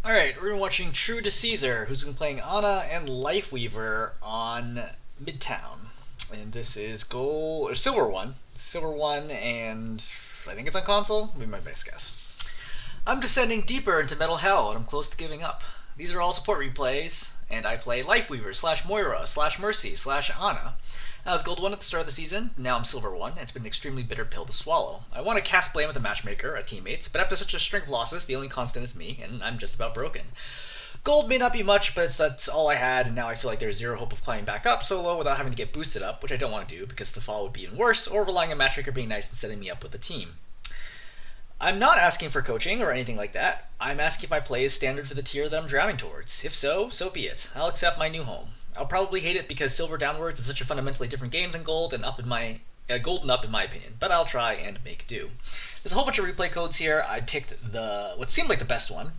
Alright, we're watching True2Caeser, who's been playing Ana and Lifeweaver on Midtown. And this is gold or silver one. Silver one, and I think it's on console. Maybe my best guess. I'm descending deeper into Metal Hell, and I'm close to giving up. These are all support replays, and I play Lifeweaver slash Moira slash Mercy slash Ana. I was gold 1 at the start of the season, now I'm silver 1, and it's been an extremely bitter pill to swallow. I want to cast blame at the matchmaker, at teammates, but after such a string of losses, the only constant is me, and I'm just about broken. Gold may not be much, but that's all I had, and now I feel like there's zero hope of climbing back up solo without having to get boosted up, which I don't want to do, because the fall would be even worse, or relying on matchmaker being nice and setting me up with a team. I'm not asking for coaching or anything like that. I'm asking if my play is standard for the tier that I'm drowning towards. If so, so be it. I'll accept my new home. I'll probably hate it because silver downwards is such a fundamentally different game than gold and up in my gold and up in my opinion. But I'll try and make do. There's a whole bunch of replay codes here. I picked the what seemed like the best one.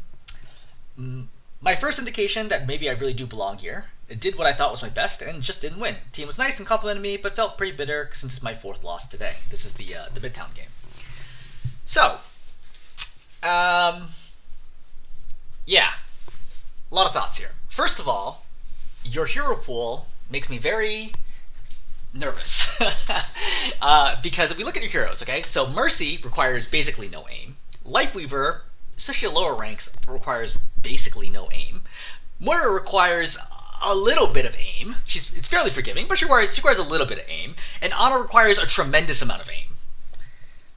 My first indication that maybe I really do belong here. It did what I thought was my best and just didn't win. The team was nice and complimented me, but felt pretty bitter since it's my 4th loss today. This is the Midtown game. So, yeah, a lot of thoughts here. First of all, your hero pool makes me very nervous because if we look at your heroes, okay, so Mercy requires basically no aim. Lifeweaver, especially lower ranks, requires basically no aim. Moira requires a little bit of aim. It's fairly forgiving, but she requires a little bit of aim. And Ana requires a tremendous amount of aim.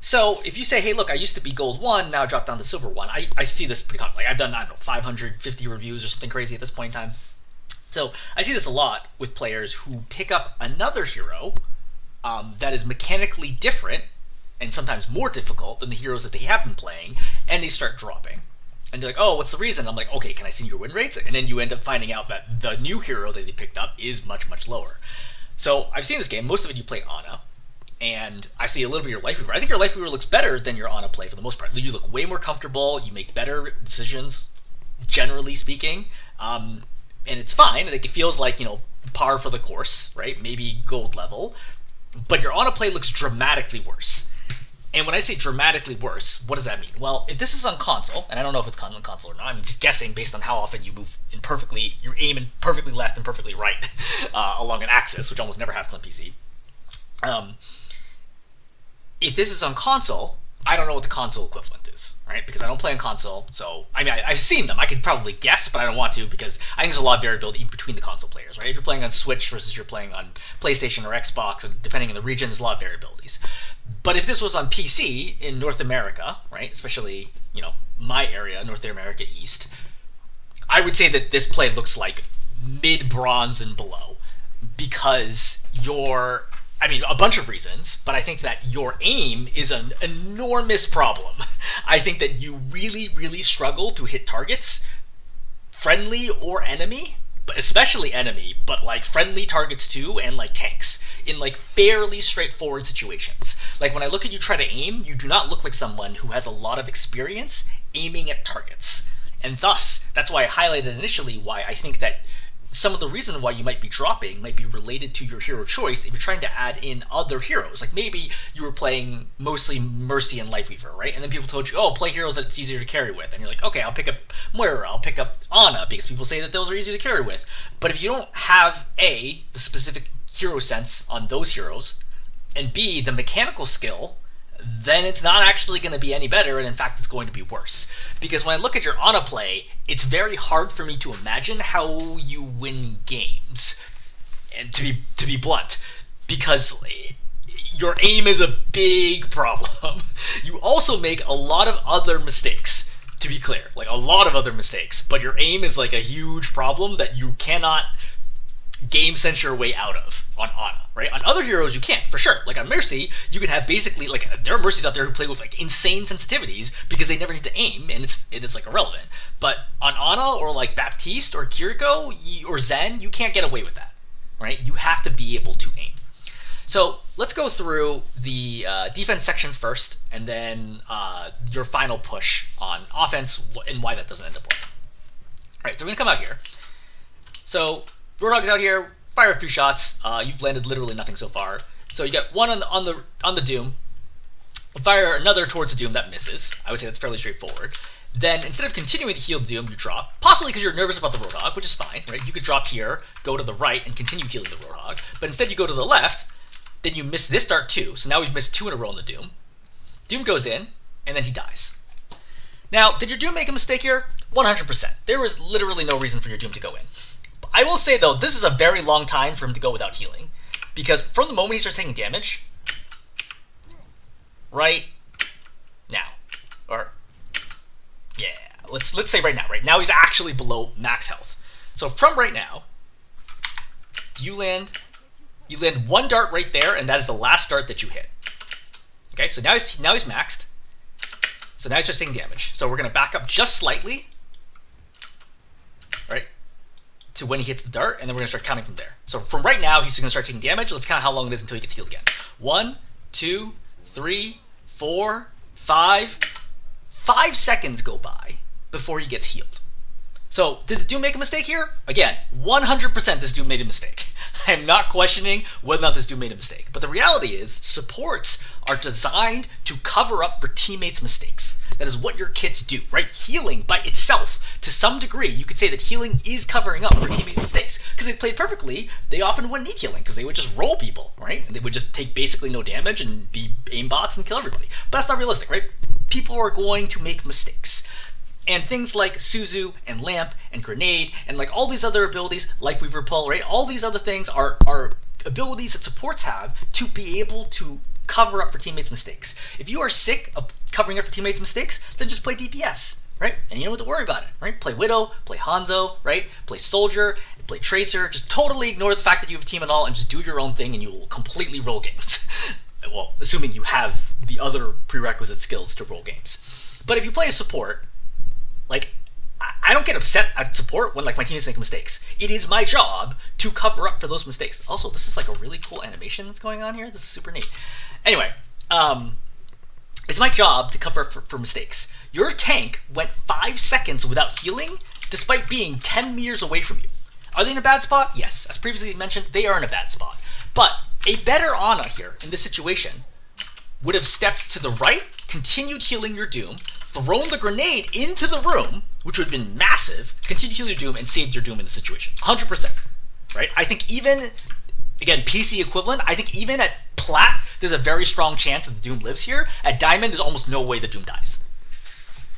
So if you say, hey, look, I used to be gold 1, now I dropped down to silver 1, I see this pretty common. Like I've done, I don't know, 550 reviews or something crazy at this point in time. So I see this a lot with players who pick up another hero that is mechanically different and sometimes more difficult than the heroes that they have been playing, and they start dropping. And they're like, oh, what's the reason? I'm like, okay, can I see your win rates? And then you end up finding out that the new hero that they picked up is much, much lower. So I've seen this game. Most of it you play Ana, and I see a little bit of your Lifeweaver. I think your Lifeweaver looks better than your Ana play for the most part. You look way more comfortable. You make better decisions, generally speaking. And it's fine. Like, it feels like, par for the course, right? Maybe gold level. But your Ana play looks dramatically worse. And when I say dramatically worse, what does that mean? Well, if this is on console, and I don't know if it's on console or not, I'm just guessing based on how often you move you aim in perfectly left and perfectly right along an axis, which almost never happens on PC. If this is on console, I don't know what the console equivalent is, right? Because I don't play on console, so I mean, I've seen them. I could probably guess, but I don't want to because I think there's a lot of variability between the console players, right? If you're playing on Switch versus you're playing on PlayStation or Xbox, and depending on the region, there's a lot of variabilities. But if this was on PC in North America, right, especially my area, North America East, I would say that this play looks like mid-bronze and below because a bunch of reasons, but I think that your aim is an enormous problem. I think that you really, really struggle to hit targets, friendly or enemy, but especially enemy, but like friendly targets too, and like tanks, in like fairly straightforward situations. Like when I look at you try to aim, you do not look like someone who has a lot of experience aiming at targets. And thus, that's why I highlighted initially why I think that some of the reason why you might be dropping might be related to your hero choice if you're trying to add in other heroes. Like maybe you were playing mostly Mercy and Lifeweaver, right? And then people told you, oh, play heroes that it's easier to carry with. And you're like, okay, I'll pick up Moira, I'll pick up Ana, because people say that those are easy to carry with. But if you don't have A, the specific hero sense on those heroes, and B, the mechanical skill, then it's not actually going to be any better, and in fact it's going to be worse. Because when I look at your Ana play, it's very hard for me to imagine how you win games, and to be blunt, because your aim is a big problem. You also make a lot of other mistakes, to be clear, like a lot of other mistakes, but your aim is like a huge problem that you cannot game sense your way out of on Ana, right? On other heroes you can't, for sure. Like on Mercy, you can have basically, like, there are Mercies out there who play with like insane sensitivities because they never need to aim, and it's like irrelevant. But on Ana or like Baptiste or Kiriko or Zen, you can't get away with that, right? You have to be able to aim. So let's go through the defense section first, and then your final push on offense and why that doesn't end up working. All right, so we're gonna come out here. So Roadhog's out here, fire a few shots. You've landed literally nothing so far. So you got one on the Doom. Fire another towards the Doom that misses. I would say that's fairly straightforward. then instead of continuing to heal the Doom, you drop, possibly because you're nervous about the Roadhog, which is fine, right? You could drop here, go to the right, and continue healing the Roadhog, but instead you go to the left, then you miss this dart too, so now we've missed 2 in a row in the Doom. Doom goes in, and then he dies. Now, did your Doom make a mistake here? 100%. There was literally no reason for your Doom to go in. I will say, though, this is a very long time for him to go without healing, because from the moment he starts taking damage, right now, or yeah, let's say right now. Right now he's actually below max health. So from right now, you land 1 dart right there, and that is the last dart that you hit. Okay, so now he's maxed. So now he's just taking damage. So we're gonna back up just slightly, right, to when he hits the dart, and then we're gonna start counting from there. So from right now, he's gonna start taking damage. Let's count how long it is until he gets healed again. 1, 2, 3, 4, 5. 5 seconds go by before he gets healed. So, did the Doom make a mistake here? Again, 100% this Doom made a mistake. I am not questioning whether or not this Doom made a mistake. But the reality is, supports are designed to cover up for teammates' mistakes. That is what your kits do, right? Healing by itself, to some degree, you could say that healing is covering up for teammate mistakes. Because they played perfectly, they often wouldn't need healing, because they would just roll people, right? And they would just take basically no damage and be aimbots and kill everybody. But that's not realistic, right? People are going to make mistakes. And things like Suzu and Lamp and Grenade and like all these other abilities, Lifeweaver Pull, right? All these other things are abilities that supports have to be able to cover up for teammates' mistakes. If you are sick of covering up for teammates' mistakes, then just play DPS, right? And you don't have to worry about it, right? Play Widow, play Hanzo, right? Play Soldier, play Tracer. Just totally ignore the fact that you have a team at all and just do your own thing and you will completely roll games. Well, assuming you have the other prerequisite skills to roll games. But if you play a support, like, I don't get upset at support when like my teammates make mistakes. It is my job to cover up for those mistakes. Also, this is like a really cool animation that's going on here. This is super neat. Anyway, it's my job to cover up for mistakes. Your tank went 5 seconds without healing, despite being 10 meters away from you. Are they in a bad spot? Yes. As previously mentioned, they are in a bad spot. But a better Ana here in this situation would have stepped to the right, continued healing your Doom, thrown the grenade into the room, which would have been massive, continued healing your Doom, and saved your Doom in the situation. 100%. Right? I think even, again, PC equivalent, I think even at Plat, there's a very strong chance that the Doom lives here. At Diamond, there's almost no way the Doom dies.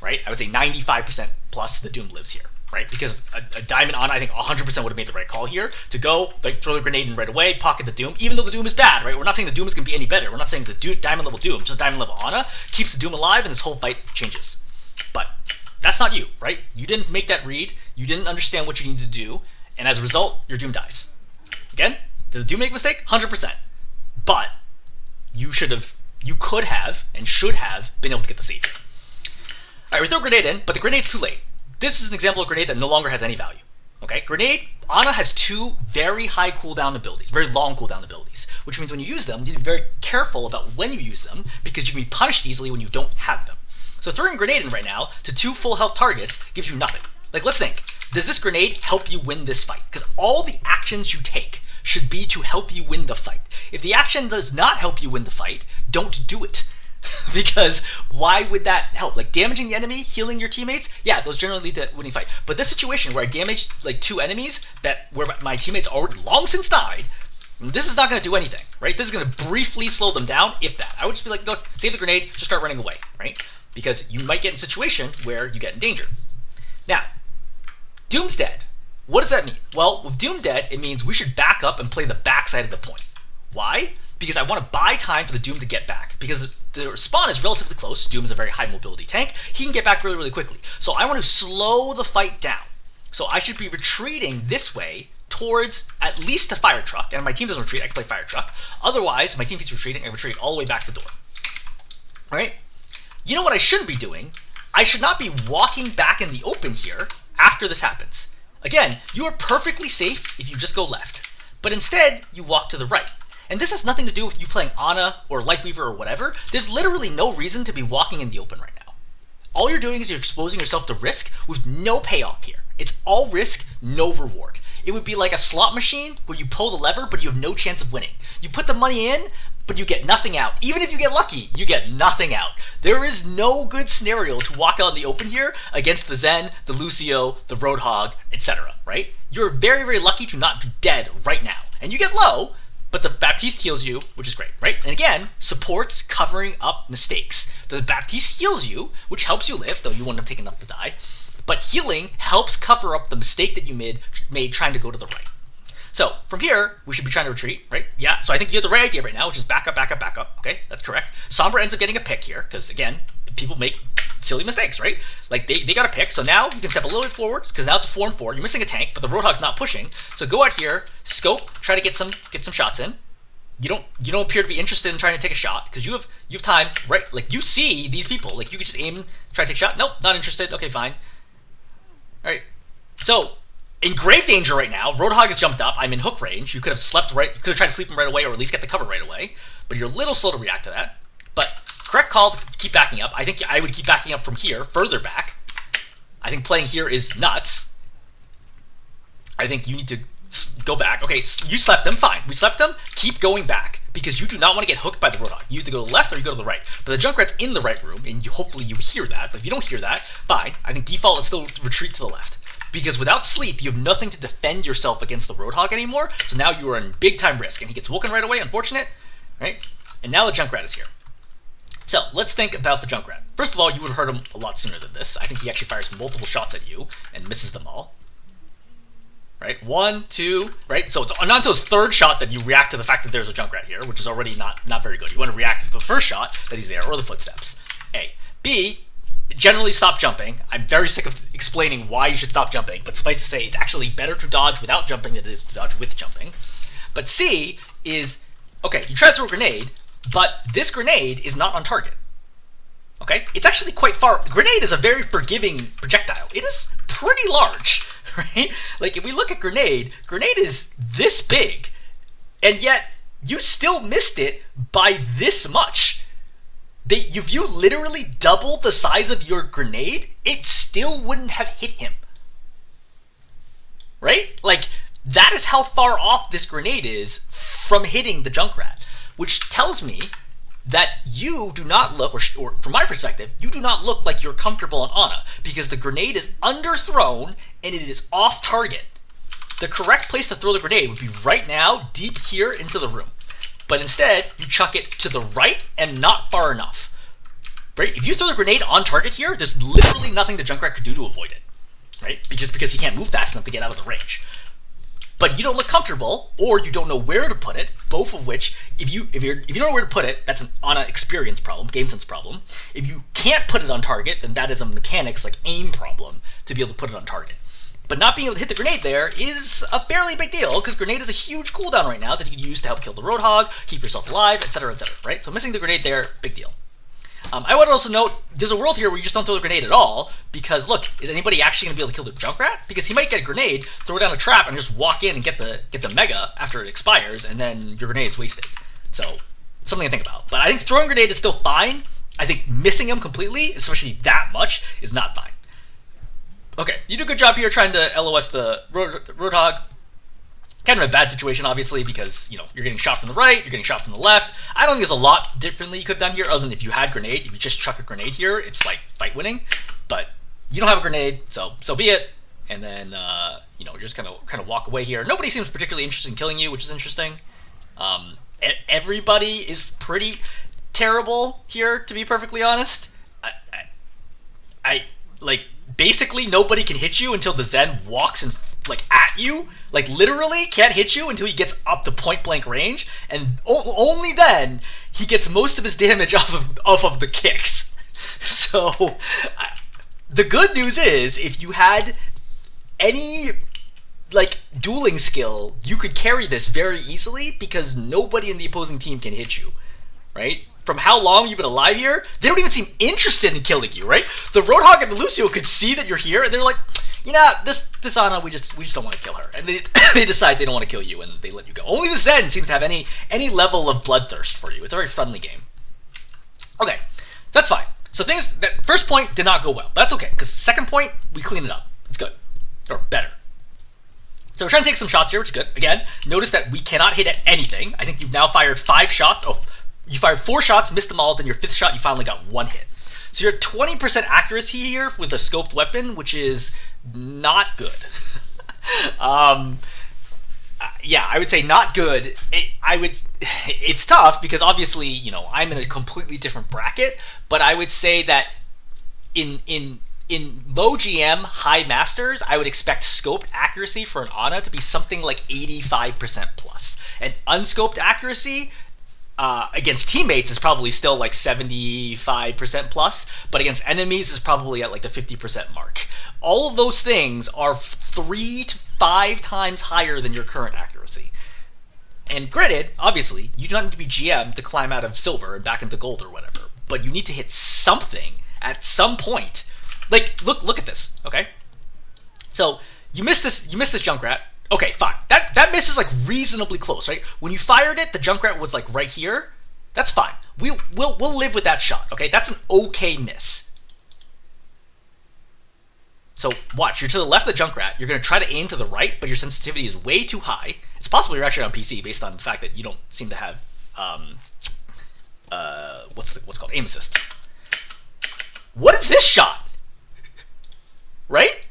Right? I would say 95% plus the Doom lives here. Right? Because a Diamond Ana, I think 100% would have made the right call here to go, like, throw the grenade in right away, pocket the Doom, even though the Doom is bad, right? We're not saying the Doom is going to be any better. We're not saying the Diamond level Doom, just Diamond level Ana keeps the Doom alive and this whole fight changes. But that's not you, right? You didn't make that read, you didn't understand what you need to do, and as a result, your Doom dies. Again, did the Doom make a mistake? 100%. But you could have, and should have, been able to get the save. Alright, we throw a grenade in, but the grenade's too late. This is an example of grenade that no longer has any value. Okay, grenade, Ana has 2 very high cooldown abilities, very long cooldown abilities, which means when you use them, you need to be very careful about when you use them, because you can be punished easily when you don't have them. So throwing a grenade in right now to 2 full health targets gives you nothing. Like, let's think, does this grenade help you win this fight? Because all the actions you take should be to help you win the fight. If the action does not help you win the fight, don't do it. Because why would that help? Like, damaging the enemy, healing your teammates, yeah, those generally lead to winning fight. But this situation where I damaged like 2 enemies where my teammates already long since died, this is not going to do anything, right? This is going to briefly slow them down, if that. I would just be like, look, save the grenade, just start running away, right? Because you might get in a situation where you get in danger. Now, Doom's dead. What does that mean? Well, with Doom dead, it means we should back up and play the backside of the point. Why? Because I want to buy time for the Doom to get back. Because the spawn is relatively close. Doom is a very high mobility tank. He can get back really, really quickly. So I want to slow the fight down. So I should be retreating this way towards at least a fire truck. And if my team doesn't retreat, I can play fire truck. Otherwise, if my team keeps retreating, I retreat all the way back to the door. All right? You know what I shouldn't be doing? I should not be walking back in the open here after this happens. Again, you are perfectly safe if you just go left. But instead, you walk to the right. And this has nothing to do with you playing Ana or Lifeweaver or whatever. There's literally no reason to be walking in the open right now. All you're doing is you're exposing yourself to risk with no payoff here. It's all risk, no reward. It would be like a slot machine where you pull the lever, but you have no chance of winning. You put the money in, but you get nothing out. Even if you get lucky, you get nothing out. There is no good scenario to walk out in the open here against the Zen, the Lucio, the Roadhog, etc., right? You're very, very lucky to not be dead right now. And you get low, but the Baptiste heals you, which is great, right? And again, supports covering up mistakes. The Baptiste heals you, which helps you live, though you wouldn't have taken enough to die. But healing helps cover up the mistake that you made trying to go to the right. So from here, we should be trying to retreat, right? Yeah, so I think you have the right idea right now, which is back up, back up, back up. Okay, that's correct. Sombra ends up getting a pick here, because again, people make silly mistakes, right? Like they got a pick, so now you can step a little bit forward, because now it's a 4-4. You're missing a tank, but the Roadhog's not pushing. So go out here, scope, try to get some shots in. You don't appear to be interested in trying to take a shot, because you have time, right? Like you see these people, like you could just aim, try to take a shot. Nope, not interested. Okay, fine. All right, so in grave danger right now. Roadhog has jumped up. I'm in hook range. You could have slept right. You could have tried to sleep him right away, or at least get the cover right away. But you're a little slow to react to that. But correct call to keep backing up. I think I would keep backing up from here, further back. I think playing here is nuts. I think you need to go back. Okay, you slept them. Fine. We slept them. Keep going back, because you do not want to get hooked by the Roadhog. You either go to the left or you go to the right. But the Junkrat's in the right room, and hopefully you hear that. But if you don't hear that, fine. I think default is still retreat to the left. Because without sleep, you have nothing to defend yourself against the Roadhog anymore, so now you are in big-time risk. And he gets woken right away, unfortunate, right? And now the Junkrat is here. So, let's think about the Junkrat. First of all, you would have heard him a lot sooner than this. I think he actually fires multiple shots at you and misses them all. Right? 1, 2, right? So it's not until his third shot that you react to the fact that there's a Junkrat here, which is already not very good. You want to react to the first shot that he's there, or the footsteps. A. B, generally stop jumping. I'm very sick of explaining why you should stop jumping, but suffice to say, it's actually better to dodge without jumping than it is to dodge with jumping. But C is, okay, you try to throw a grenade, but this grenade is not on target. Okay? It's actually quite far. Grenade is a very forgiving projectile. It is pretty large, right? Like, if we look at grenade is this big, and yet you still missed it by this much. If you literally doubled the size of your grenade, it still wouldn't have hit him. Right? Like, that is how far off this grenade is from hitting the Junkrat, which tells me that you do not look, or from my perspective, you do not look like you're comfortable on Ana, because the grenade is underthrown and it is off target. The correct place to throw the grenade would be right now, deep here into the room. But instead, you chuck it to the right and not far enough. Right? If you throw the grenade on target here, there's literally nothing the Junkrat could do to avoid it. Right? Because he can't move fast enough to get out of the range. But you don't look comfortable, or you don't know where to put it, both of which, if you don't know where to put it, that's an Ana experience problem, game sense problem. If you can't put it on target, then that is a mechanics, like aim problem, to be able to put it on target. But not being able to hit the grenade there is a fairly big deal, because grenade is a huge cooldown right now that you can use to help kill the Roadhog, keep yourself alive, etc., right? So missing the grenade there, big deal. I would also note, there's a world here where you just don't throw the grenade at all, because look, is anybody actually going to be able to kill the Junkrat? Because he might get a grenade, throw down a trap, and just walk in and get the Mega after it expires, and then your grenade is wasted. So, something to think about. But I think throwing a grenade is still fine. I think missing him completely, especially that much, is not fine. Okay, you do a good job here trying to LOS the Roadhog. Kind of a bad situation, obviously, because, you know, you're getting shot from the right, you're getting shot from the left. I don't think there's a lot differently you could have done here, other than if you had grenade. If you just chuck a grenade here, it's like fight winning. But you don't have a grenade, so be it. And then, you know, you're just kind of walk away here. Nobody seems particularly interested in killing you, which is interesting. Everybody is pretty terrible here, to be perfectly honest. I like, basically nobody can hit you until the Zen walks and like at you, like literally can't hit you until he gets up to point blank range, and only then he gets most of his damage off of the kicks. So the good news is, if you had any like dueling skill, you could carry this very easily, because nobody in the opposing team can hit you, right? From how long you've been alive here, they don't even seem interested in killing you, right? The Roadhog and the Lucio could see that you're here, and they're like, you know, this Ana, we just don't want to kill her. And they decide they don't want to kill you, and they let you go. Only the Zen seems to have any level of bloodthirst for you. It's a very friendly game. Okay, that's fine. So that first point did not go well. That's okay, because second point, we clean it up. It's good. Or better. So we're trying to take some shots here, which is good. Again, notice that we cannot hit at anything. I think you've now fired 5 shots. Oh, You fired 4 shots, missed them all, then your 5th shot, you finally got 1 hit. So you're at 20% accuracy here with a scoped weapon, which is not good. Yeah, I would say not good. It's tough because obviously, you know, I'm in a completely different bracket, but I would say that in low GM, high masters, I would expect scoped accuracy for an Ana to be something like 85% plus. And unscoped accuracy against teammates is probably still like 75% plus, but against enemies is probably at like the 50% mark. All of those things are 3 to 5 times higher than your current accuracy. And granted, obviously, you don't need to be GM to climb out of silver and back into gold or whatever, but you need to hit something at some point. Like, look at this, okay? So you missed this Junkrat. Okay, fine. That miss is like reasonably close, right? When you fired it, the Junkrat was like right here. That's fine. We'll live with that shot, okay? That's an okay miss. So watch, you're to the left of the Junkrat. You're gonna try to aim to the right, but your sensitivity is way too high. It's possible you're actually on PC based on the fact that you don't seem to have what's called aim assist. What is this shot? Right?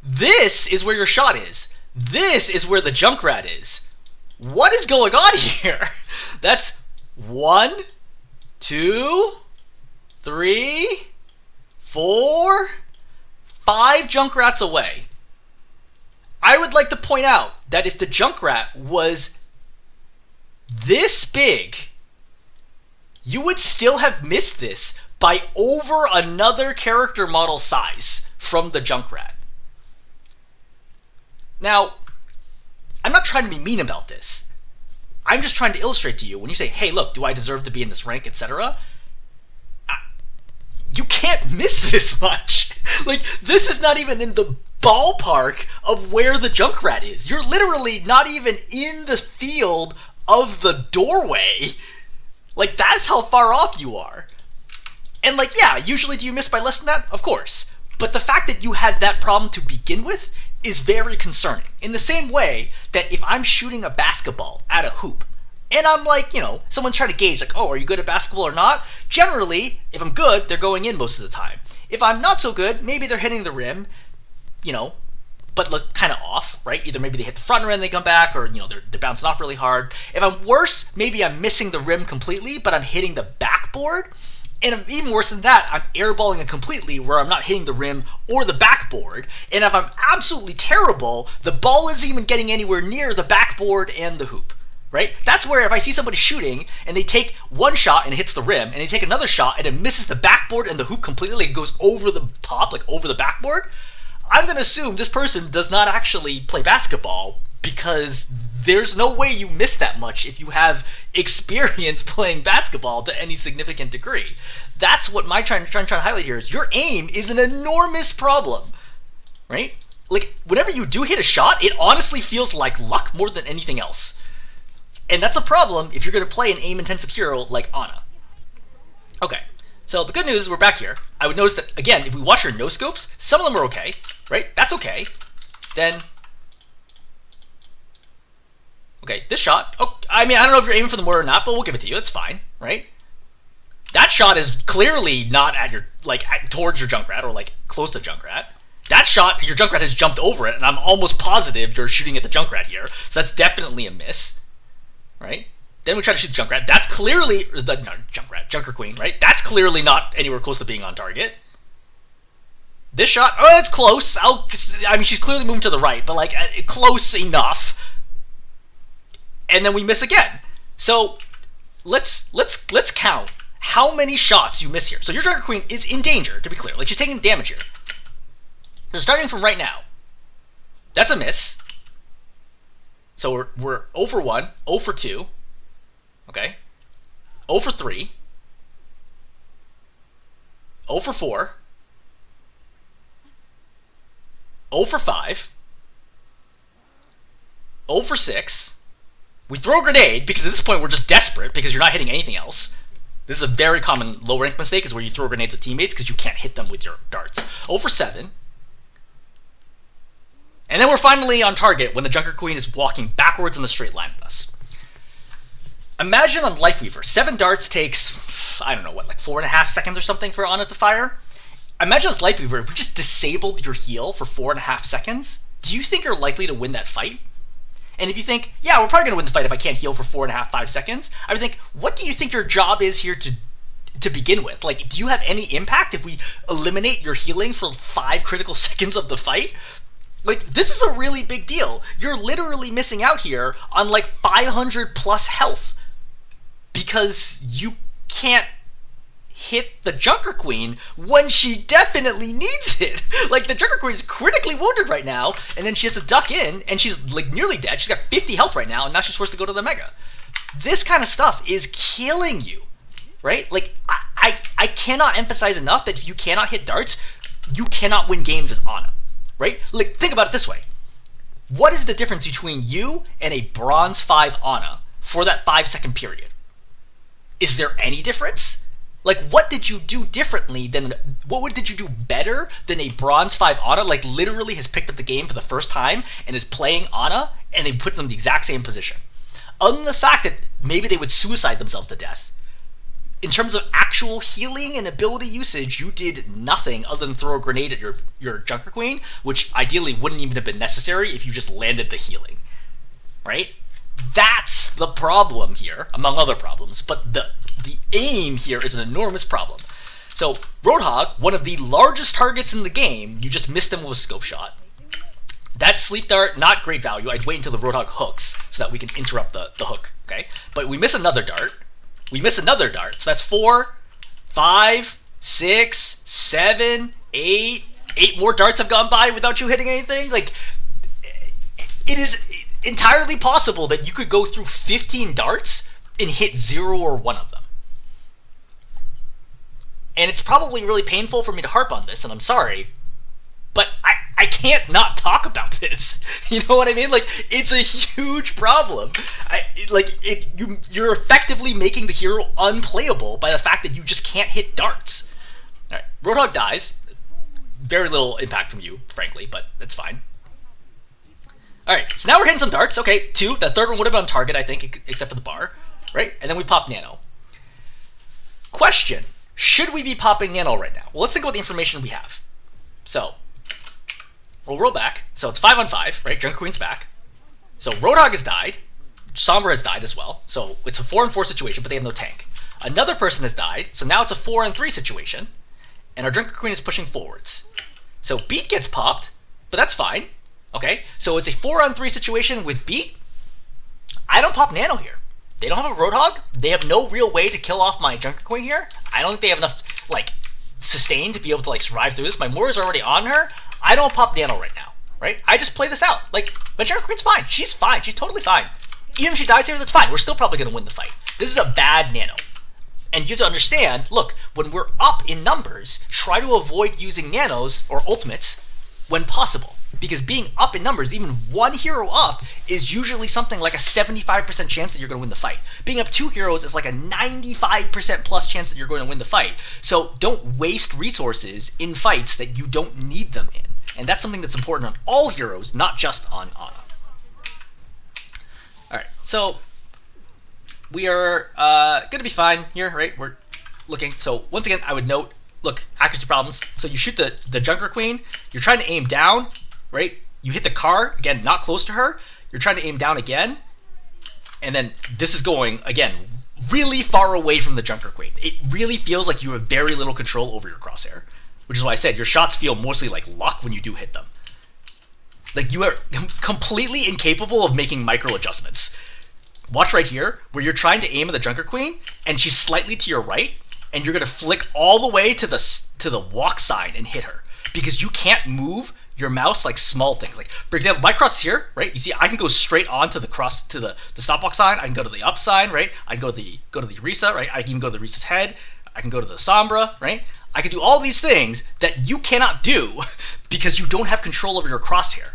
This is where your shot is. This is where the Junkrat is. What is going on here? That's 1, 2, 3, 4, 5 Junkrats away. I would like to point out that if the Junkrat was this big, you would still have missed this by over another character model size from the Junkrat. Now, I'm not trying to be mean about this. I'm just trying to illustrate to you when you say, hey, look, do I deserve to be in this rank, etc.? You can't miss this much. Like, this is not even in the ballpark of where the Junkrat is. You're literally not even in the field of the doorway. Like, that's how far off you are. And like, yeah, usually do you miss by less than that? Of course. But the fact that you had that problem to begin with is very concerning. In the same way that if I'm shooting a basketball at a hoop, and I'm like, you know, someone's trying to gauge, like, oh, are you good at basketball or not? Generally, if I'm good, they're going in most of the time. If I'm not so good, maybe they're hitting the rim, you know, but look kind of off, right? Either maybe they hit the front rim and they come back, or, you know, they're bouncing off really hard. If I'm worse, maybe I'm missing the rim completely, but I'm hitting the backboard. And even worse than that, I'm airballing it completely where I'm not hitting the rim or the backboard. And if I'm absolutely terrible, the ball isn't even getting anywhere near the backboard and the hoop, right? That's where if I see somebody shooting and they take one shot and it hits the rim, and they take another shot and it misses the backboard and the hoop completely, like it goes over the top, like over the backboard, I'm going to assume this person does not actually play basketball, because there's no way you miss that much if you have experience playing basketball to any significant degree. That's what my trying to highlight here is your aim is an enormous problem, right? Like, whenever you do hit a shot, it honestly feels like luck more than anything else. And that's a problem if you're going to play an aim-intensive hero like Ana. Okay, so the good news is we're back here. I would notice that, again, if we watch your no-scopes, some of them are okay, right? That's okay. Then... okay, this shot, oh, I mean, I don't know if you're aiming for the mortar or not, but we'll give it to you. It's fine, right? That shot is clearly not at your, like, towards your Junkrat, or, like, close to Junkrat. That shot, your Junkrat has jumped over it, and I'm almost positive you're shooting at the Junkrat here, so that's definitely a miss, right? Then we try to shoot the Junkrat. That's clearly, Junker Queen, right? That's clearly not anywhere close to being on target. This shot, oh, it's close. I mean, she's clearly moving to the right, but, like, close enough. And then we miss again. So let's count how many shots you miss here. So your Junker Queen is in danger, to be clear. Like, she's taking damage here. So starting from right now, that's a miss. So we're 0 for 1, 0 for 2, okay? 0 for 3, 0 for 4, 0 for 5, 0 for 6. We throw a grenade, because at this point we're just desperate, because you're not hitting anything else. This is a very common low-rank mistake, is where you throw grenades at teammates, because you can't hit them with your darts. 0 for 7. And then we're finally on target when the Junker Queen is walking backwards in the straight line with us. Imagine on Lifeweaver, 7 darts takes, I don't know, what, like 4.5 seconds or something for Ana to fire? Imagine as Lifeweaver, if we just disabled your heal for 4.5 seconds, do you think you're likely to win that fight? And if you think, yeah, we're probably going to win the fight if I can't heal for 4.5, 5 seconds, I would think, what do you think your job is here to begin with? Like, do you have any impact if we eliminate your healing for 5 critical seconds of the fight? Like, this is a really big deal. You're literally missing out here on like 500 plus health because you can't hit the Junker Queen when she definitely needs it. Like, the Junker Queen is critically wounded right now, and then she has to duck in, and she's like nearly dead. She's got 50 health right now, and now she's forced to go to the Mega. This kind of stuff is killing you, right? Like, I cannot emphasize enough that if you cannot hit darts, you cannot win games as Ana, right? Like, think about it this way. What is the difference between you and a Bronze 5 Ana for that 5-second period? Is there any difference? Like, what did you do differently than, did you do better than a Bronze 5 Ana, like literally has picked up the game for the first time and is playing Ana, and they put them in the exact same position? Other than the fact that maybe they would suicide themselves to death. In terms of actual healing and ability usage, you did nothing other than throw a grenade at your Junker Queen, which ideally wouldn't even have been necessary if you just landed the healing, right? That's the problem here, among other problems, but the aim here is an enormous problem. So, Roadhog, one of the largest targets in the game, you just missed them with a scope shot. That sleep dart, not great value. I'd wait until the Roadhog hooks so that we can interrupt the hook, okay? But we miss another dart. We miss another dart. So that's 4, 5, 6, 7, 8. 8 more darts have gone by without you hitting anything. Like, it is entirely possible that you could go through 15 darts and hit 0 or 1 of them. And it's probably really painful for me to harp on this, and I'm sorry, but I can't not talk about this. You know what I mean? Like, it's a huge problem. You're effectively making the hero unplayable by the fact that you just can't hit darts. All right, Roadhog dies. Very little impact from you, frankly, but that's fine. All right, so now we're hitting some darts. Okay, 2. The third one would have been on target, I think, except for the bar, right? And then we pop Nano. Question: should we be popping Nano right now? Well, let's think about the information we have. So, we'll roll back. So it's 5 on 5, right? Junker Queen's back. So Roadhog has died. Sombra has died as well. So it's a 4 on 4 situation, but they have no tank. Another person has died, so now it's a 4 on 3 situation, and our Junker Queen is pushing forwards. So Beat gets popped, but that's fine. Okay, so it's a 4 on 3 situation with Beat. I don't pop Nano here. They don't have a Roadhog. They have no real way to kill off my Junker Queen here. I don't think they have enough, like, sustain to be able to, like, survive through this. My Moira's already on her. I don't pop Nano right now, right? I just play this out. Like, my Junker Queen's fine. She's fine. She's totally fine. Even if she dies here, that's fine. We're still probably going to win the fight. This is a bad Nano. And you have to understand, look, when we're up in numbers, try to avoid using Nanos or Ultimates when possible. Because being up in numbers, even 1 hero up, is usually something like a 75% chance that you're going to win the fight. Being up 2 heroes is like a 95% plus chance that you're going to win the fight. So don't waste resources in fights that you don't need them in. And that's something that's important on all heroes, not just on Ana. Alright, so we are going to be fine here, right? We're looking. So once again, I would note, look, accuracy problems. So you shoot the Junker Queen, you're trying to aim down, right? You hit the car, again, not close to her. You're trying to aim down again. And then this is going, again, really far away from the Junker Queen. It really feels like you have very little control over your crosshair. Which is why I said your shots feel mostly like luck when you do hit them. Like, you are completely incapable of making micro adjustments. Watch right here, where you're trying to aim at the Junker Queen, and she's slightly to your right, and you're going to flick all the way to the walk side and hit her. Because you can't move your mouse like small things. Like, for example, my cross is here, right? You see, I can go straight on to the cross, to the stopwalk sign. I can go to the up sign, right? I can go to the Orisa, right? I can even go to the Orisa's head. I can go to the Sombra, right? I can do all these things that you cannot do because you don't have control over your crosshair.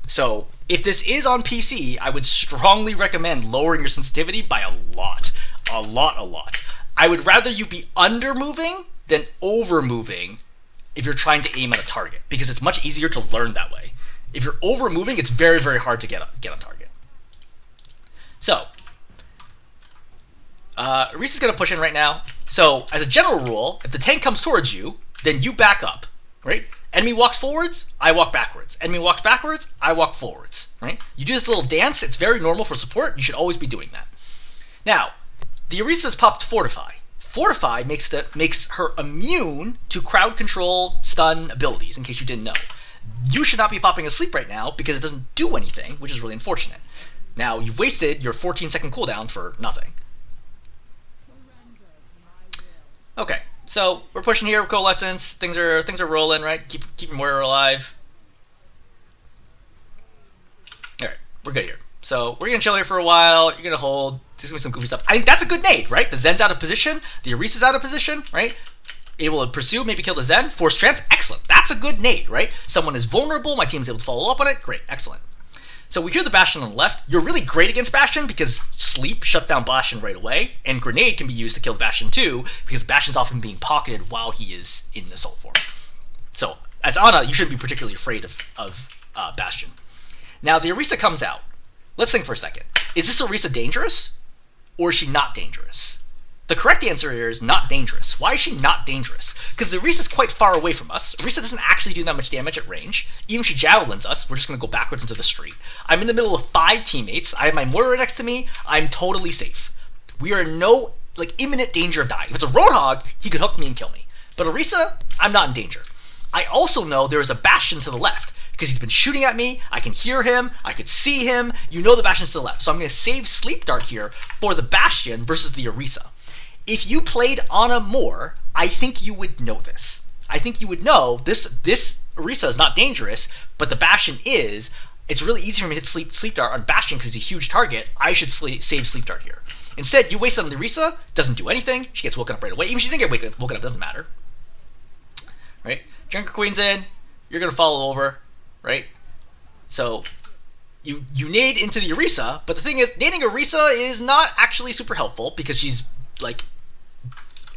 So if this is on PC, I would strongly recommend lowering your sensitivity by a lot. A lot. I would rather you be under moving than over moving if you're trying to aim at a target, because it's much easier to learn that way. If you're over moving, it's very, very hard to get on target. So Reese is going to push in right now. So, as a general rule, if the tank comes towards you, then you back up, right? Enemy walks forwards, I walk backwards. Enemy walks backwards, I walk forwards, right? You do this little dance. It's very normal for support. You should always be doing that. Now, the Orisa's popped Fortify. Fortify makes her immune to crowd control, stun abilities, in case you didn't know. You should not be popping Asleep right now because it doesn't do anything, which is really unfortunate. Now, you've wasted your 14-second cooldown for nothing. Okay, so we're pushing here with Coalescence. Things are rolling, right? Keeping Warrior alive. Alright, we're good here. So we're gonna chill here for a while. You're gonna hold. There's gonna be some goofy stuff. I think that's a good nade, right? The Zen's out of position. The Orisa's out of position, right? Able to pursue, maybe kill the Zen. Force Trance, excellent. That's a good nade, right? Someone is vulnerable. My team's able to follow up on it. Great, excellent. So we hear the Bastion on the left. You're really great against Bastion because Sleep shuts down Bastion right away, and Grenade can be used to kill the Bastion too because Bastion's often being pocketed while he is in Assault form. So as Ana, you shouldn't be particularly afraid of Bastion. Now the Orisa comes out. Let's think for a second. Is this Orisa dangerous, or is she not dangerous? The correct answer here is not dangerous. Why is she not dangerous? Because the Orisa is quite far away from us. Orisa doesn't actually do that much damage at range. Even if she javelins us, we're just going to go backwards into the street. I'm in the middle of 5 teammates. I have my Moira next to me. I'm totally safe. We are in no imminent danger of dying. If it's a Roadhog, he could hook me and kill me. But Orisa, I'm not in danger. I also know there is a Bastion to the left, because he's been shooting at me. I can hear him. I can see him. You know the Bastion's to the left. So I'm going to save Sleep Dart here for the Bastion versus the Orisa. If you played Ana more, I think you would know this. I think you would know this Orisa is not dangerous, but the Bastion is. It's really easy for me to hit Sleep Dart on Bastion because he's a huge target. I should save Sleep Dart here. Instead, you waste it on the Orisa, doesn't do anything. She gets woken up right away. Even if she didn't get woken up, doesn't matter. Right? Junker Queen's in. You're going to follow over. Right? So you nade into the Orisa, but the thing is, nading Orisa is not actually super helpful because she's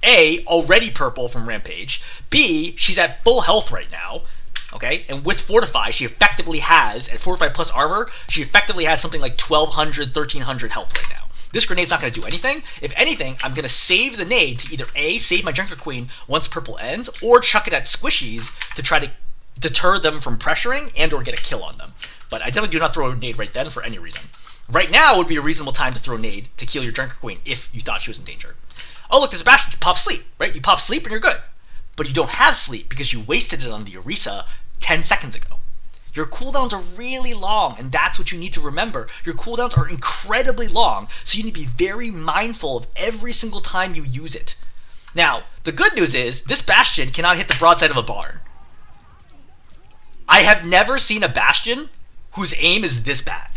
A, already purple from Rampage. B, she's at full health right now. Okay? And with Fortify, she effectively has, at Fortify plus armor, she effectively has something like 1,200, 1,300 health right now. This grenade's not going to do anything. If anything, I'm going to save the nade to either A, save my Junker Queen once purple ends, or chuck it at squishies to try to deter them from pressuring and or get a kill on them. But I definitely do not throw a nade right then for any reason. Right now would be a reasonable time to throw a nade to kill your Junker Queen if you thought she was in danger. Oh look, there's a Bastion. You pop Sleep, right? You pop Sleep and you're good. But you don't have Sleep because you wasted it on the Orisa 10 seconds ago. Your cooldowns are really long, and that's what you need to remember. Your cooldowns are incredibly long, so you need to be very mindful of every single time you use it. Now, the good news is, this Bastion cannot hit the broadside of a barn. I have never seen a Bastion whose aim is this bad.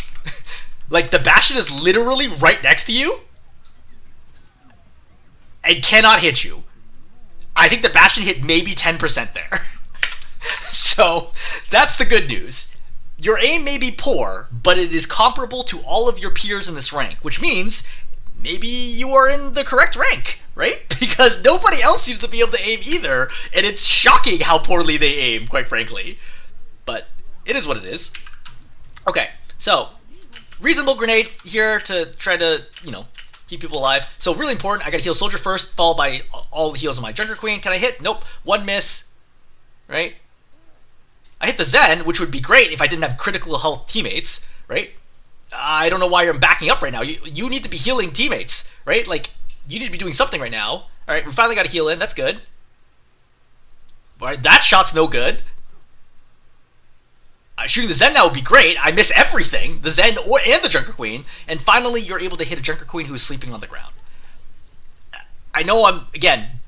Like, the Bastion is literally right next to you and cannot hit you. I think the Bastion hit maybe 10% there. So, that's the good news. Your aim may be poor, but it is comparable to all of your peers in this rank, which means maybe you are in the correct rank, right? Because nobody else seems to be able to aim either, and it's shocking how poorly they aim, quite frankly. But it is what it is. Okay, so reasonable grenade here to try to, keep people alive. So really important, I gotta heal Soldier first, followed by all the heals on my Junker Queen. Can I hit? Nope. One miss, right? I hit the Zen, which would be great if I didn't have critical health teammates, right? I don't know why you're backing up right now. You need to be healing teammates, right? Like, you need to be doing something right now. All right, we finally got a heal in. That's good. All right, that shot's no good. Shooting the Zen now would be great. I miss everything, the Zen and the Junker Queen. And finally, you're able to hit a Junker Queen who is sleeping on the ground. I know again,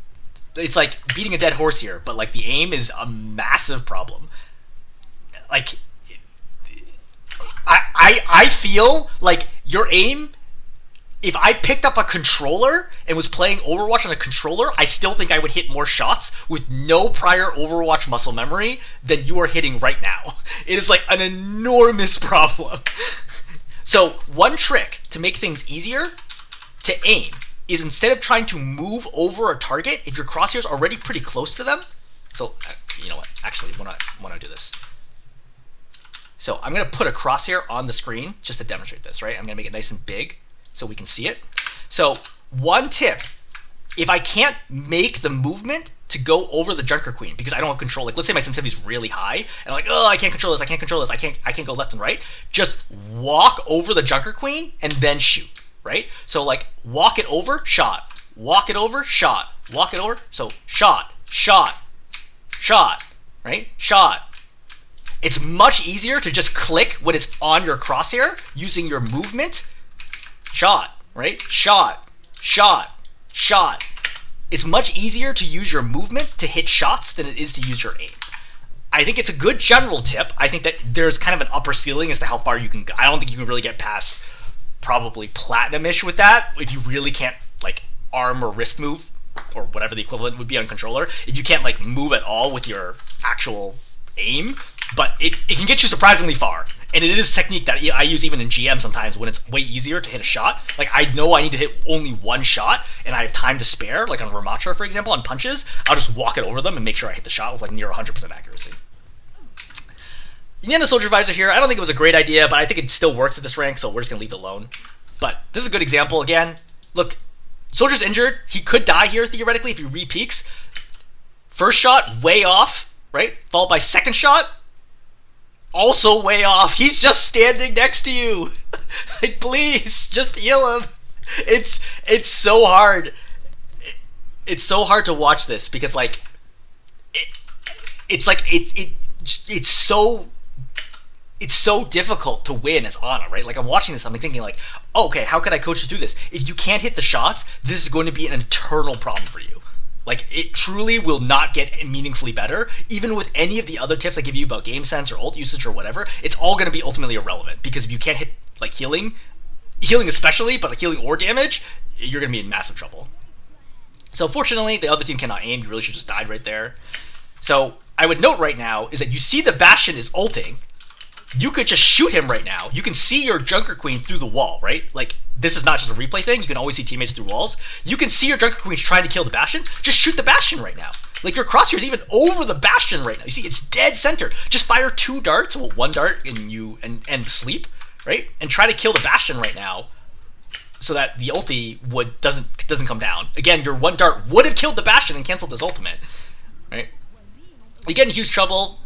it's like beating a dead horse here, but like the aim is a massive problem. Like, I feel like your aim, if I picked up a controller and was playing Overwatch on a controller, I still think I would hit more shots with no prior Overwatch muscle memory than you are hitting right now. It is like an enormous problem. So one trick to make things easier to aim is instead of trying to move over a target, if your crosshairs are already pretty close to them, so you know what, actually when I do this. So I'm going to put a crosshair on the screen just to demonstrate this, right? I'm going to make it nice and big so we can see it. So one tip, if I can't make the movement to go over the Junker Queen because I don't have control, like let's say my sensitivity is really high and I'm like, oh, I can't control this, I can't go left and right, just walk over the Junker Queen and then shoot, right? So like walk it over, shot, walk it over, shot, walk it over, so shot, right? Shot. It's much easier to just click when it's on your crosshair using your movement. Shot, right? Shot. It's much easier to use your movement to hit shots than it is to use your aim. I think it's a good general tip. I think that there's kind of an upper ceiling as to how far you can go. I don't think you can really get past probably platinum-ish with that if you really can't like arm or wrist move or whatever the equivalent would be on controller. If you can't like move at all with your actual aim, but it can get you surprisingly far. And it is technique that I use even in GM sometimes when it's way easier to hit a shot. Like I know I need to hit only one shot and I have time to spare, like on Ramatra, for example, on punches, I'll just walk it over them and make sure I hit the shot with like near 100% accuracy. Indiana Soldier Visor here, I don't think it was a great idea, but I think it still works at this rank, so we're just going to leave it alone. But this is a good example again. Look, Soldier's injured. He could die here theoretically if he re-peaks. First shot, way off, right? Followed by second shot, also way off. He's just standing next to you. Like, please, just heal him. It's so hard. It's so hard to watch this because like it's so difficult to win as Ana, right? Like I'm watching this, I'm thinking like, oh, okay, how could I coach you through this? If you can't hit the shots, this is going to be an eternal problem for you. Like it truly will not get meaningfully better. Even with any of the other tips I give you about game sense or ult usage or whatever, it's all going to be ultimately irrelevant because if you can't hit like healing especially, but like healing or damage, you're going to be in massive trouble. So fortunately, the other team cannot aim. You really should just died right there. So I would note right now is that you see the Bastion is ulting. You could just shoot him right now. You can see your Junker Queen through the wall, right? Like, this is not just a replay thing. You can always see teammates through walls. You can see your Junker Queen's trying to kill the Bastion. Just shoot the Bastion right now. Like, your crosshair's even over the Bastion right now. You see, it's dead center. Just fire 2 darts, well, 1 dart and sleep, right? And try to kill the Bastion right now so that the ulti doesn't come down. Again, your 1 dart would have killed the Bastion and canceled this ultimate, right? You get in huge trouble,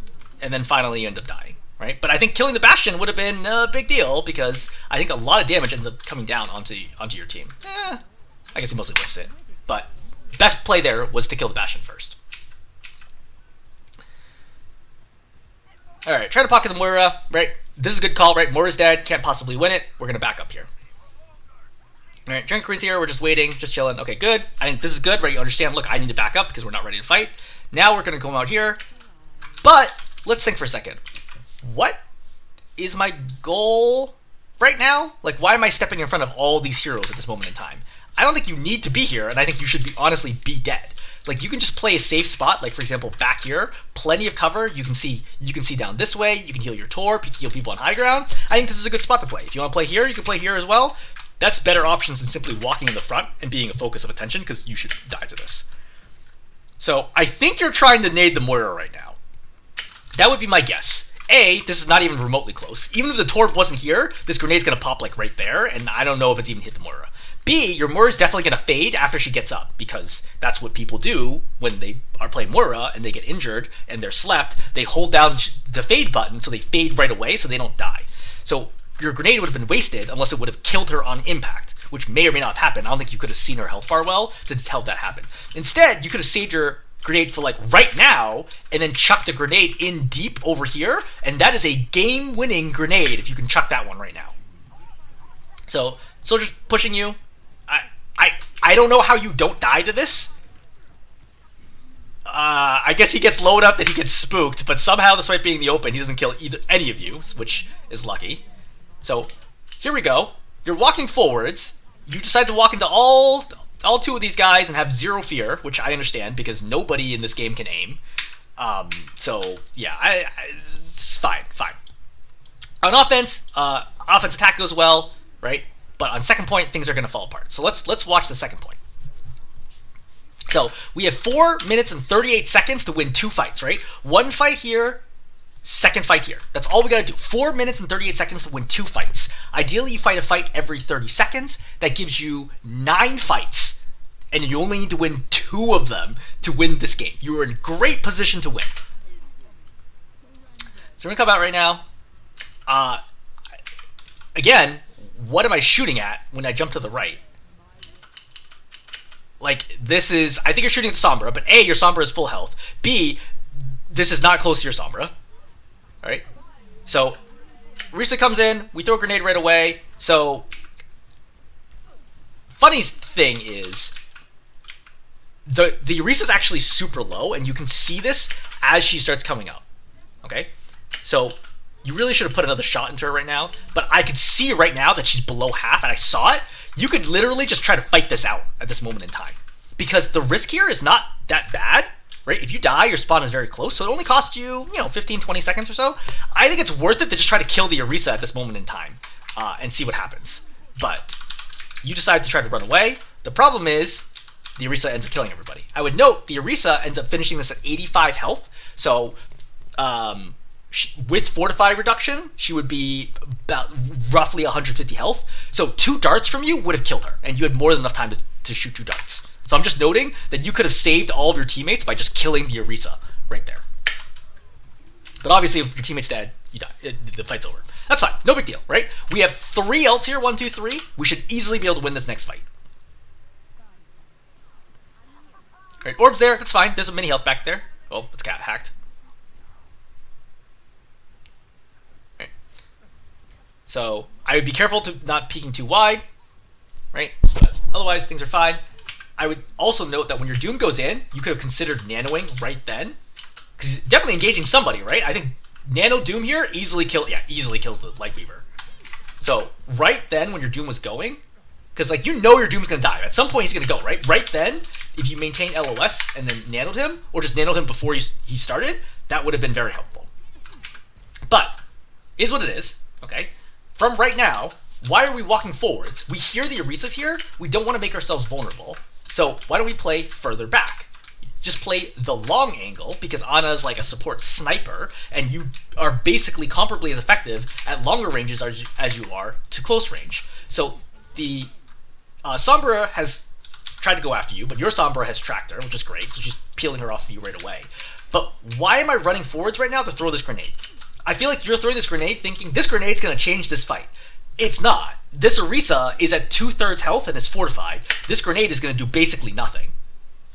and then finally you end up dying. Right, but I think killing the Bastion would have been a big deal because I think a lot of damage ends up coming down onto your team. I guess he mostly whiffs it, but best play there was to kill the Bastion first. All right, try to pocket the Moira. Right, this is a good call. Right, Moira's dead, can't possibly win it. We're gonna back up here. All right, Junker Queen's here. We're just waiting, just chilling. Okay, good. I think this is good. Right, you understand. Look, I need to back up because we're not ready to fight. Now we're gonna come out here, but let's think for a second. What is my goal right now? Like, why am I stepping in front of all these heroes at this moment in time? I don't think you need to be here, and I think you should honestly be dead. Like, you can just play a safe spot, like, for example, back here, plenty of cover. You can see down this way, you can heal your torp, you can heal people on high ground. I think this is a good spot to play. If you want to play here, you can play here as well. That's better options than simply walking in the front and being a focus of attention, because you should die to this. So, I think you're trying to nade the Moira right now. That would be my guess. A, this is not even remotely close. Even if the torp wasn't here, this grenade's going to pop like right there, and I don't know if it's even hit the Moira. B, your Moira's definitely going to fade after she gets up, because that's what people do when they are playing Moira and they get injured and they're slept. They hold down the fade button so they fade right away so they don't die. So your grenade would have been wasted unless it would have killed her on impact, which may or may not have happened. I don't think you could have seen her health bar well to tell that happened. Instead, you could have saved your grenade for like right now and then chuck the grenade in deep over here, and that is a game-winning grenade if you can chuck that one right now. So Soldier's pushing you. I don't know how you don't die to this. I guess he gets low enough that he gets spooked, but somehow despite being in the open, he doesn't kill any of you, which is lucky. So here we go. You're walking forwards. You decide to walk into all 2 of these guys and have 0 fear, which I understand because nobody in this game can aim. So yeah, it's fine. On offense, offense attack goes well, right? But on second point, things are going to fall apart. So let's watch the second point. So we have 4 minutes and 38 seconds to win 2 fights, right? 1 fight here, second fight here. That's all we gotta do. 4 minutes and 38 seconds to win 2 fights. Ideally, you fight a fight every 30 seconds. That gives you 9 fights, and you only need to win 2 of them to win this game. You are in great position to win. So we're gonna come out right now. Again, what am I shooting at when I jump to the right? Like, this is, I think you're shooting at the Sombra, but A, your Sombra is full health. B, this is not close to your Sombra. Alright? So, Orisa comes in, we throw a grenade right away. So, funny thing is, the Orisa's actually super low, and you can see this as she starts coming up. Okay? So, you really should have put another shot into her right now, but I could see right now that she's below half, and I saw it. You could literally just try to fight this out at this moment in time, because the risk here is not that bad, right? If you die, your spawn is very close, so it only costs you, 15, 20 seconds or so. I think it's worth it to just try to kill the Orisa at this moment in time and see what happens. But you decide to try to run away. The problem is the Orisa ends up killing everybody. I would note the Orisa ends up finishing this at 85 health, so with Fortify reduction, she would be about roughly 150 health. So 2 darts from you would have killed her, and you had more than enough time to shoot 2 darts. So I'm just noting that you could have saved all of your teammates by just killing the Orisa right there. But obviously, if your teammate's dead, you die. The fight's over. That's fine. No big deal, right? We have 3 ults here, 1, 2, 3. We should easily be able to win this next fight. Right, orbs there. That's fine. There's a mini health back there. Oh, it's got hacked. So I would be careful to not peeking too wide, right? But otherwise, things are fine. I would also note that when your Doom goes in, you could have considered nanoing right then, because definitely engaging somebody, right? I think Nano Doom here easily kills the Lifeweaver. So right then, when your Doom was going, because like your Doom's gonna die at some point, he's gonna go right. Right then, if you maintain LOS and then nanoed him, or just nanoed him before he started, that would have been very helpful. But is what it is, okay? From right now, why are we walking forwards? We hear the Orisa's here. We don't want to make ourselves vulnerable. So why don't we play further back? Just play the long angle, because Ana's like a support sniper, and you are basically comparably as effective at longer ranges as you are to close range. So the Sombra has tried to go after you, but your Sombra has tracked her, which is great. So she's peeling her off of you right away. But why am I running forwards right now to throw this grenade? I feel like you're throwing this grenade thinking this grenade's going to change this fight. It's not. This Orisa is at 2/3 health and is fortified. This grenade is going to do basically nothing.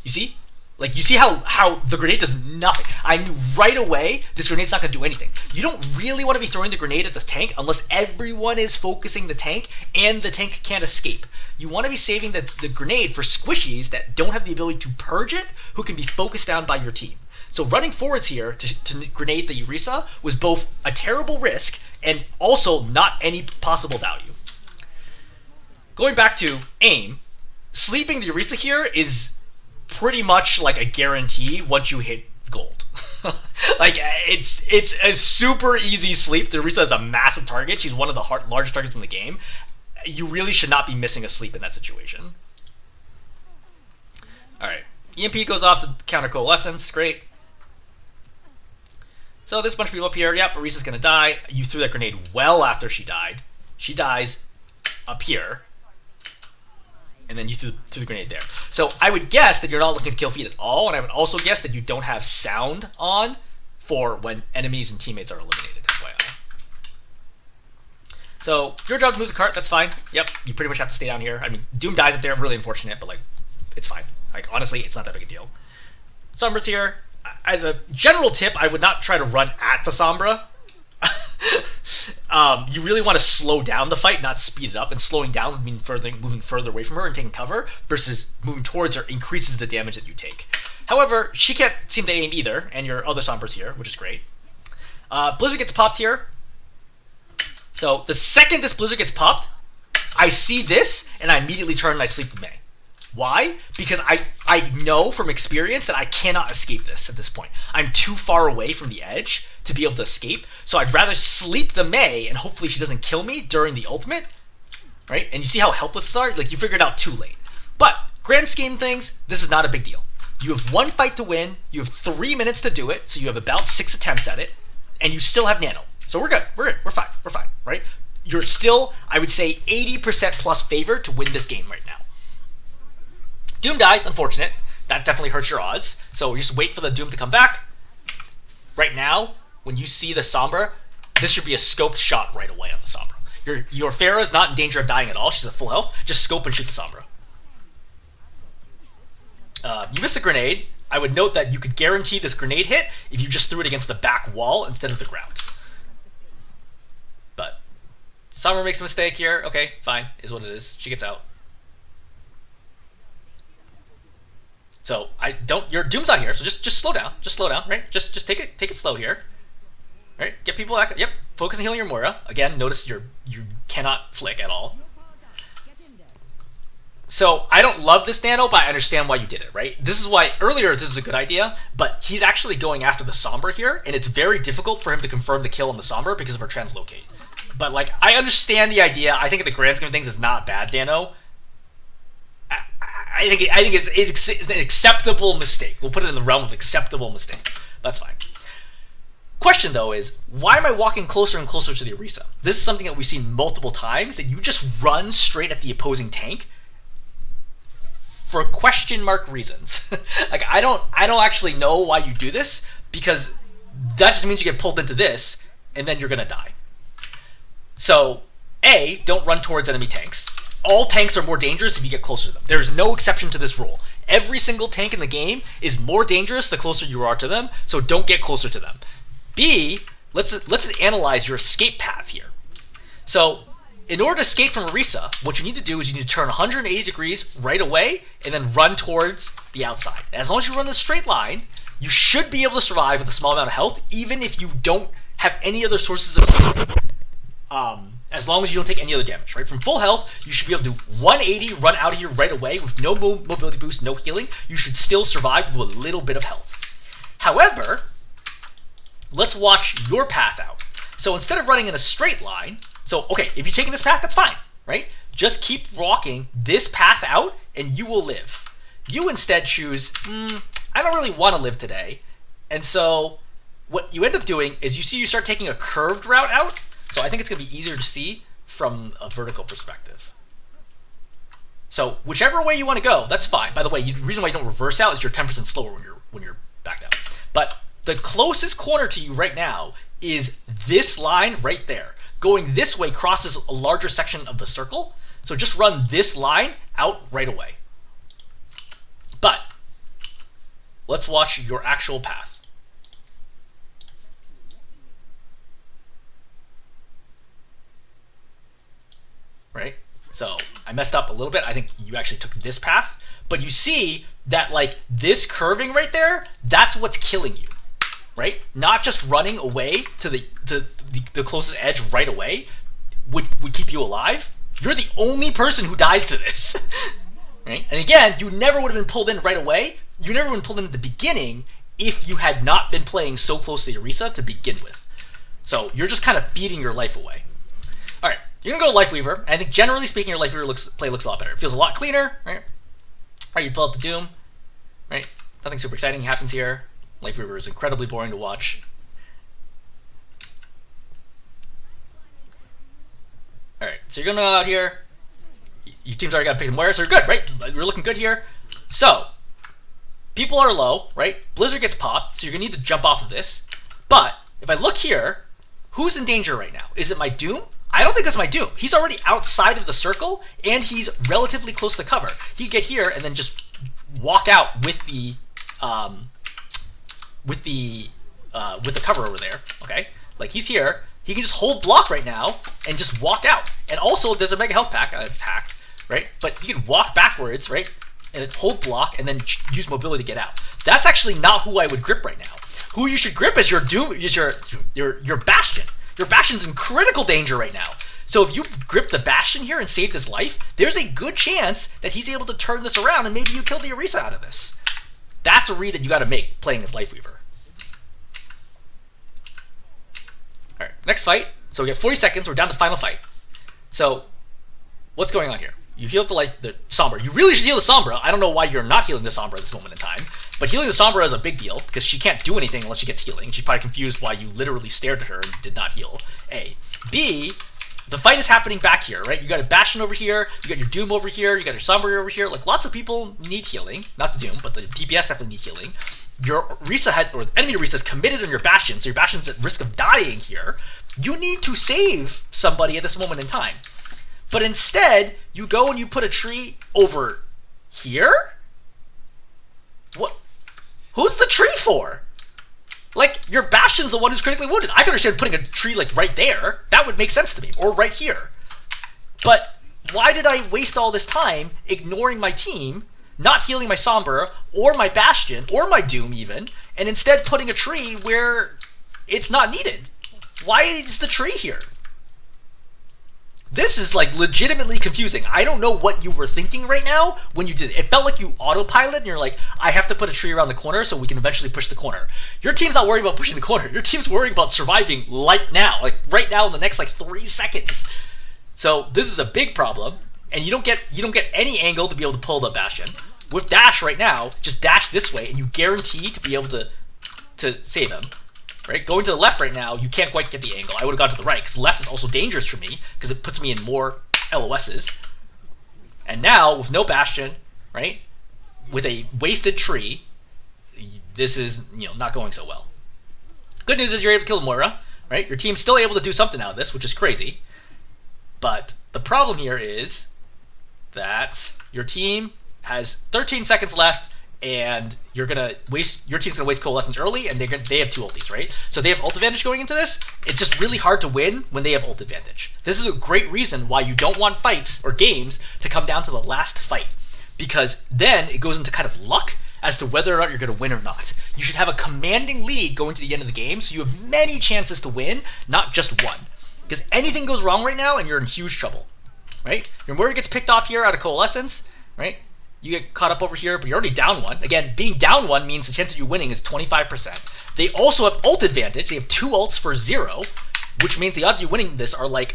You see? Like, you see how the grenade does nothing. I knew right away this grenade's not going to do anything. You don't really want to be throwing the grenade at the tank unless everyone is focusing the tank and the tank can't escape. You want to be saving the grenade for squishies that don't have the ability to purge it, who can be focused down by your team. So running forwards here to grenade the Orisa was both a terrible risk and also not any possible value. Going back to aim, sleeping the Orisa here is pretty much like a guarantee once you hit gold. Like, it's a super easy sleep. The Orisa is a massive target. She's one of the largest targets in the game. You really should not be missing a sleep in that situation. Alright, EMP goes off to counter Coalescence. Great. So there's a bunch of people up here. Yep, Orisa's gonna die. You threw that grenade well after she died. She dies up here. And then you threw the grenade there. So I would guess that you're not looking to kill feed at all, and I would also guess that you don't have sound on for when enemies and teammates are eliminated, FYI. So your job to move the cart, that's fine. Yep, you pretty much have to stay down here. I mean, Doom dies up there, really unfortunate, but like, it's fine. Like, honestly, it's not that big a deal. Sombra's here. As a general tip, I would not try to run at the Sombra. You really want to slow down the fight, not speed it up. And slowing down would mean moving further away from her and taking cover, versus moving towards her increases the damage that you take. However, she can't seem to aim either, and your other Sombra's here, which is great. Blizzard gets popped here. So the second this Blizzard gets popped, I see this, and I immediately turn and I sleep with Mei. Why? Because I know from experience that I cannot escape this at this point. I'm too far away from the edge to be able to escape, so I'd rather sleep the Mei and hopefully she doesn't kill me during the ultimate, right? And you see how helpless these are? Like, you figured it out too late. But, grand scheme things, this is not a big deal. You have 1 fight to win, you have 3 minutes to do it, so you have about 6 attempts at it. and you still have nano. So we're good. We're fine. We're fine, right? You're still, I would say, 80% plus favor to win this game right now. Doom dies, unfortunate. That definitely hurts your odds. So just wait for the Doom to come back. Right now, when you see the Sombra, this should be a scoped shot right away on the Sombra. Your Pharah is not in danger of dying at all. She's at full health. Just scope and shoot the Sombra. You missed the grenade. I would note that you could guarantee this grenade hit if you just threw it against the back wall instead of the ground. But Sombra makes a mistake here. Okay, fine. Is what it is. She gets out. So your Doom's not here, so just slow down. Just slow down, right? Just take it slow here. Right? Get people back. Yep. Focus on healing your Moira. Again, notice you cannot flick at all. So I don't love this nano, but I understand why you did it, right? This is why earlier this is a good idea, but he's actually going after the Sombra here, and it's very difficult for him to confirm the kill on the Sombra because of her translocate. But like, I understand the idea. I think in the grand scheme of things, it's not bad nano. I think it's an acceptable mistake. We'll put it in the realm of acceptable mistake. That's fine. Question though is, why am I walking closer and closer to the Orisa? This is something that we've seen multiple times, that you just run straight at the opposing tank for question mark reasons. Like I don't actually know why you do this, because that just means you get pulled into this and then you're gonna die. So A, don't run towards enemy tanks. All tanks are more dangerous if you get closer to them. There's no exception to this rule. Every single tank in the game is more dangerous the closer you are to them, so don't get closer to them. B, let's analyze your escape path here. So in order to escape from Orisa, what you need to do is you need to turn 180 degrees right away and then run towards the outside. As long as you run this straight line, you should be able to survive with a small amount of health, even if you don't have any other sources of healing. As long as you don't take any other damage, right? From full health, you should be able to do 180, run out of here right away with no mobility boost, no healing. You should still survive with a little bit of health. However, let's watch your path out. So instead of running in a straight line, so okay, if you're taking this path, that's fine, right? Just keep walking this path out and you will live. You instead choose, I don't really want to live today. And so what you end up doing is you start taking a curved route out. So I think it's going to be easier to see from a vertical perspective. So whichever way you want to go, that's fine. By the way, the reason why you don't reverse out is you're 10% slower when you're backed out. But the closest corner to you right now is this line right there. Going this way crosses a larger section of the circle. So just run this line out right away. But let's watch your actual path. Right? So I messed up a little bit. I think you actually took this path, but you see that like this curving right there, that's what's killing you, right? Not just running away to the closest edge right away would keep you alive. You're the only person who dies to this, right? And again, you never would have been pulled in right away. You never would have been pulled in at the beginning if you had not been playing so close to Orisa to begin with. So you're just kind of feeding your life away. All right. You're going to go to Lifeweaver, and I think generally speaking, your Lifeweaver play looks a lot better. It feels a lot cleaner, right? All right, you pull out the Doom, right? Nothing super exciting happens here. Lifeweaver is incredibly boring to watch. All right, so you're going to go out here. Your team's already got picked and where, so you're good, right? You're looking good here. So, people are low, right? Blizzard gets popped, so you're going to need to jump off of this. But if I look here, who's in danger right now? Is it my Doom? I don't think that's my Doom. He's already outside of the circle, and he's relatively close to cover. He can get here and then just walk out with the cover over there. Okay, like he's here. He can just hold block right now and just walk out. And also, there's a mega health pack. It's hacked, right? But he can walk backwards, right, and hold block and then use mobility to get out. That's actually not who I would grip right now. Who you should grip is your Doom, is your Bastion. Your Bastion's in critical danger right now. So if you grip the Bastion here and save his life, there's a good chance that he's able to turn this around and maybe you kill the Orisa out of this. That's a read that you got to make playing as Lifeweaver. All right, next fight. So we have 40 seconds. We're down to final fight. So what's going on here? You healed the Sombra. You really should heal the Sombra. I don't know why you're not healing the Sombra at this moment in time. But healing the Sombra is a big deal because she can't do anything unless she gets healing. She's probably confused why you literally stared at her and did not heal. A. B. The fight is happening back here, right? You got a Bastion over here, you got your Doom over here, you got your Sombra over here. Like, lots of people need healing. Not the Doom, but the DPS definitely need healing. Your Orisa has, or enemy Orisa is committed on your Bastion, so your Bastion's at risk of dying here. You need to save somebody at this moment in time. But instead, you go and you put a tree over here? What? Who's the tree for? Like, your Bastion's the one who's critically wounded. I can understand putting a tree, like, right there. That would make sense to me. Or right here. But why did I waste all this time ignoring my team, not healing my Sombra, or my Bastion, or my Doom even, and instead putting a tree where it's not needed? Why is the tree here? This is, like, legitimately confusing. I don't know what you were thinking right now when you did it. It felt like you autopilot and you're like, I have to put a tree around the corner so we can eventually push the corner. Your team's not worried about pushing the corner. Your team's worried about surviving right now. Like, right now in the next, like, 3 seconds. So this is a big problem, and you don't get any angle to be able to pull the Bastion. With dash right now, just dash this way, and you guarantee to be able to save him. Right? Going to the left right now, you can't quite get the angle. I would have gone to the right, because left is also dangerous for me, because it puts me in more LOSs. And now, with no Bastion, right, with a wasted tree, this is, not going so well. Good news is you're able to kill Moira, right? Your team's still able to do something out of this, which is crazy. But the problem here is that your team has 13 seconds left, and your team's gonna waste coalescence early, and they have 2 ultis, right? So they have ult advantage going into this. It's just really hard to win when they have ult advantage. This is a great reason why you don't want fights or games to come down to the last fight, because then it goes into kind of luck as to whether or not you're gonna win or not. You should have a commanding lead going to the end of the game, so you have many chances to win, not just one. Because anything goes wrong right now, and you're in huge trouble, right? Your Moira gets picked off here out of coalescence, right? You get caught up over here, but you're already down 1. Again, being down 1 means the chance of you winning is 25%. They also have ult advantage. They have 2 ults for 0, which means the odds of you winning this are like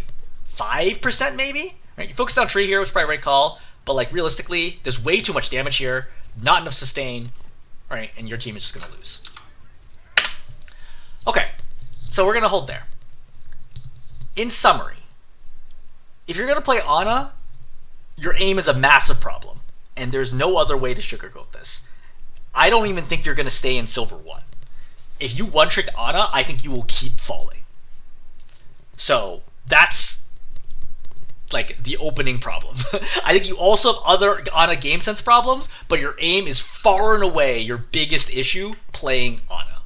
5% maybe. Right? You focus on tree here, which is probably the right call, but like realistically, there's way too much damage here, not enough sustain, right? And your team is just gonna lose. Okay, so we're gonna hold there. In summary, if you're gonna play Ana, your aim is a massive problem. And there's no other way to sugarcoat this. I don't even think you're going to stay in Silver 1. If you one-tricked Ana, I think you will keep falling. So that's like the opening problem. I think you also have other Ana game sense problems, but your aim is far and away your biggest issue playing Ana.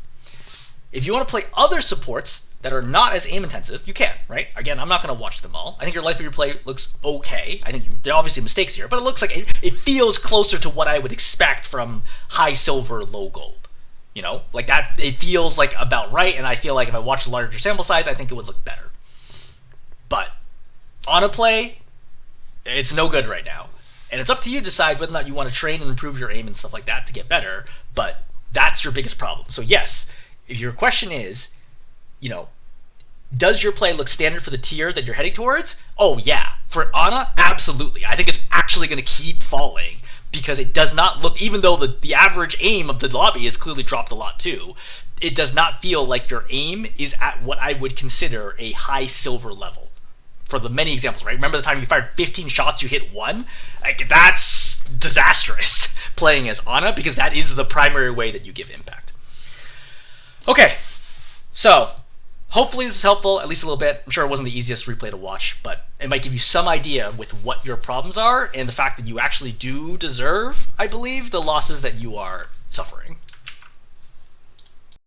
If you want to play other supports that are not as aim intensive, you can, right? Again, I'm not going to watch them all. I think your Lifeweaver play looks okay. I think there are obviously mistakes here, but it looks like it feels closer to what I would expect from high silver, low gold. Like that, it feels like about right, and I feel like if I watched a larger sample size, I think it would look better. But on a play, it's no good right now. And it's up to you to decide whether or not you want to train and improve your aim and stuff like that to get better, but that's your biggest problem. So yes, if your question is, does your play look standard for the tier that you're heading towards? Oh yeah, for Ana, absolutely. I think it's actually going to keep falling because it does not look, even though the average aim of the lobby has clearly dropped a lot too, it does not feel like your aim is at what I would consider a high silver level. For the many examples, right? Remember the time you fired 15 shots, you hit 1? Like, that's disastrous playing as Ana, because that is the primary way that you give impact. Okay, so hopefully this is helpful, at least a little bit. I'm sure it wasn't the easiest replay to watch, but it might give you some idea with what your problems are and the fact that you actually do deserve, I believe, the losses that you are suffering.